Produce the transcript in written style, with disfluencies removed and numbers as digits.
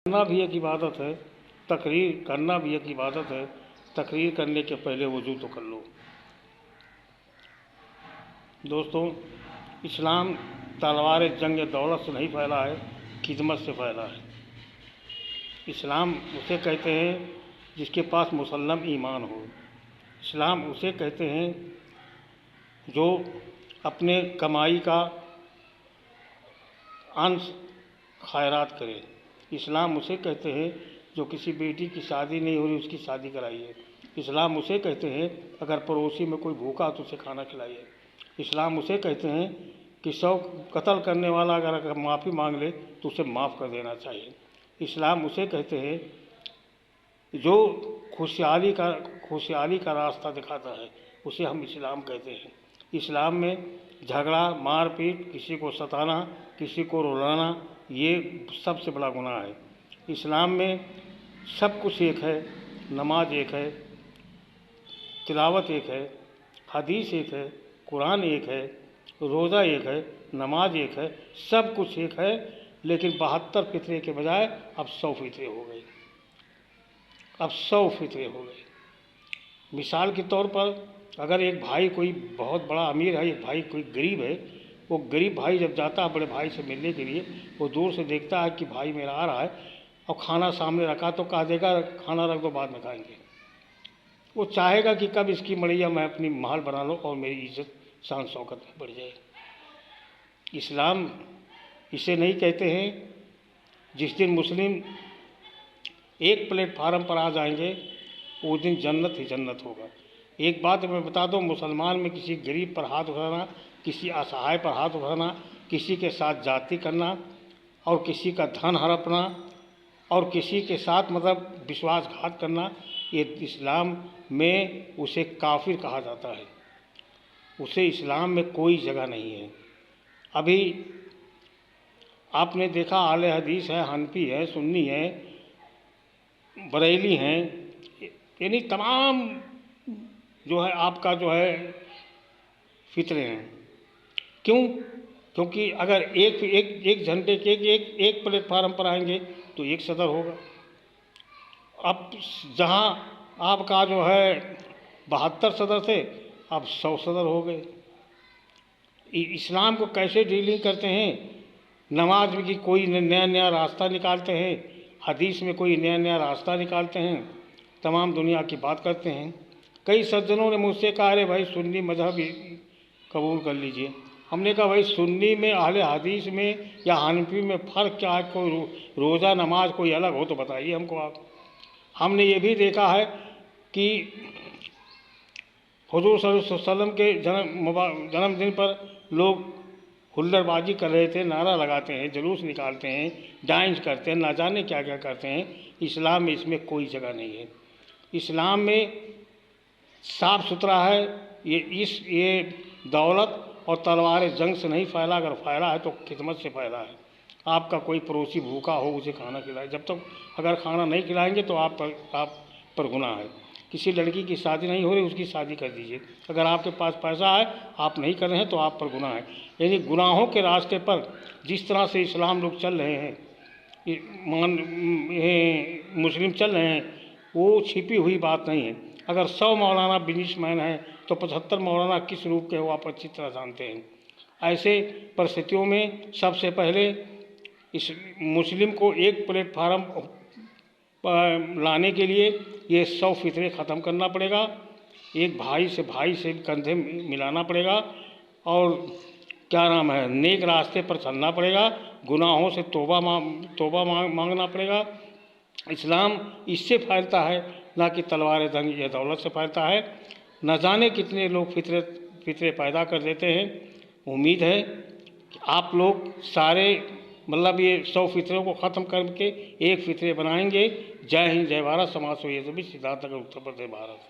करना भी एक इबादत है, तकरीर करना भी एक इबादत है। तकरीर करने के पहले वज़ू तो कर लो। दोस्तों, इस्लाम तलवार जंग दौलत से नहीं फैला है, खिदमत से फैला है। इस्लाम उसे कहते हैं जिसके पास मुसल्लम ईमान हो। इस्लाम उसे कहते हैं जो अपने कमाई का अंश खैरात करे। इस्लाम उसे कहते हैं जो किसी बेटी की शादी नहीं हो रही उसकी शादी कराइए। इस्लाम उसे कहते हैं अगर पड़ोसी में कोई भूखा तो उसे खाना खिलाइए। इस्लाम उसे कहते हैं कि 100 कत्ल करने वाला अगर माफ़ी मांग ले तो उसे माफ़ कर देना चाहिए। इस्लाम उसे कहते हैं जो खुशहाली का रास्ता दिखाता है, उसे हम इस्लाम कहते हैं। इस्लाम में झगड़ा, मारपीट, किसी को सताना, किसी को रुलाना, ये सबसे बड़ा गुनाह है। इस्लाम में सब कुछ एक है। नमाज एक है, तिलावत एक है, हदीस एक है, कुरान एक है, रोज़ा एक है, नमाज एक है, सब कुछ एक है। लेकिन 72 फितरे के बजाय अब 100 फितरे हो गए। अब 100 फितरे हो गए। मिसाल के तौर पर अगर एक भाई कोई बहुत बड़ा अमीर है, एक भाई कोई गरीब है, वो गरीब भाई जब जाता है बड़े भाई से मिलने के लिए, वो दूर से देखता है कि भाई मेरा आ रहा है और खाना सामने रखा तो कह देगा खाना रख दो, बाद में खाएंगे। वो चाहेगा कि कब इसकी मड़ैया मैं अपनी महल बना लूँ और मेरी इज्जत शान शौकत में बढ़ जाए। इस्लाम इसे नहीं कहते हैं। जिस दिन मुस्लिम एक प्लेटफार्म पर आ जाएंगे उस दिन जन्नत ही जन्नत होगा। एक बात मैं बता दूं, मुसलमान में किसी गरीब पर हाथ उठाना, किसी असहाय पर हाथ उठाना, किसी के साथ जाति करना और किसी का धन हड़पना और किसी के साथ मतलब विश्वासघात करना, ये इस्लाम में उसे काफिर कहा जाता है। उसे इस्लाम में कोई जगह नहीं है। अभी आपने देखा आले हदीस है, हनफी है, सुन्नी है, बरेली हैं, यानी तमाम जो है आपका जो है फितरे हैं। क्यों? क्योंकि अगर एक झंडे के एक प्लेटफार्म पर आएंगे तो एक सदर होगा। अब जहां आपका जो है 72 सदर थे, अब 100 सदर हो गए। इस्लाम को कैसे डीलिंग करते हैं? नमाज में की कोई नया नया रास्ता निकालते हैं, हदीस में कोई नया नया रास्ता निकालते हैं, तमाम दुनिया की बात करते हैं। कई सज्जनों ने मुझसे कहा अरे भाई सुन्नी मजहब कबूल कर लीजिए। हमने कहा भाई सुन्नी में, अहले हदीस में या हनफी में फ़र्क क्या है? कोई रोज़ा नमाज कोई अलग हो तो बताइए हमको आप। हमने ये भी देखा है कि हुज़ूर सल्लल्लाहु अलैहि वसल्लम के जन्मदिन पर लोग हुल्लड़बाजी कर रहे थे, नारा लगाते हैं, जुलूस निकालते हैं, डांस करते हैं, ना जाने क्या क्या करते हैं। इस्लाम में इसमें कोई जगह नहीं है। इस्लाम में साफ़ सुथरा है। ये दौलत और तलवार जंग से नहीं फैला। अगर फैला है तो खिदमत से फैला है। आपका कोई पड़ोसी भूखा हो उसे खाना खिलाए। जब तक अगर खाना नहीं खिलाएंगे तो आप पर गुनाह है। किसी लड़की की शादी नहीं हो रही उसकी शादी कर दीजिए। अगर आपके पास पैसा है, आप नहीं कर रहे हैं तो आप पर गुनाह है। यानी गुनाहों के रास्ते पर जिस तरह से इस्लाम लोग चल रहे हैं, मुस्लिम चल रहे हैं, वो छिपी हुई बात नहीं है। अगर 100 मौलाना बिजनेसमैन हैं तो 75 मौलाना किस रूप के हो आप अच्छी तरह जानते हैं। ऐसे परिस्थितियों में सबसे पहले इस मुस्लिम को एक प्लेटफार्म लाने के लिए ये 100 फितरे ख़त्म करना पड़ेगा। एक भाई से कंधे मिलाना पड़ेगा और क्या नाम है, नेक रास्ते पर चलना पड़ेगा। गुनाहों से तौबा मांगना पड़ेगा। इस्लाम इससे फैलता है, ना कि तलवार जंग या दौलत से फैलता है। न जाने कितने लोग फितरे पैदा कर देते हैं। उम्मीद है कि आप लोग सारे मतलब ये 100 फितरों को ख़त्म करके एक फितरे बनाएंगे। जय हिंद, जय भारत। समाज से ये सभी सिद्धार्थनगर, उत्तर प्रदेश, भारत।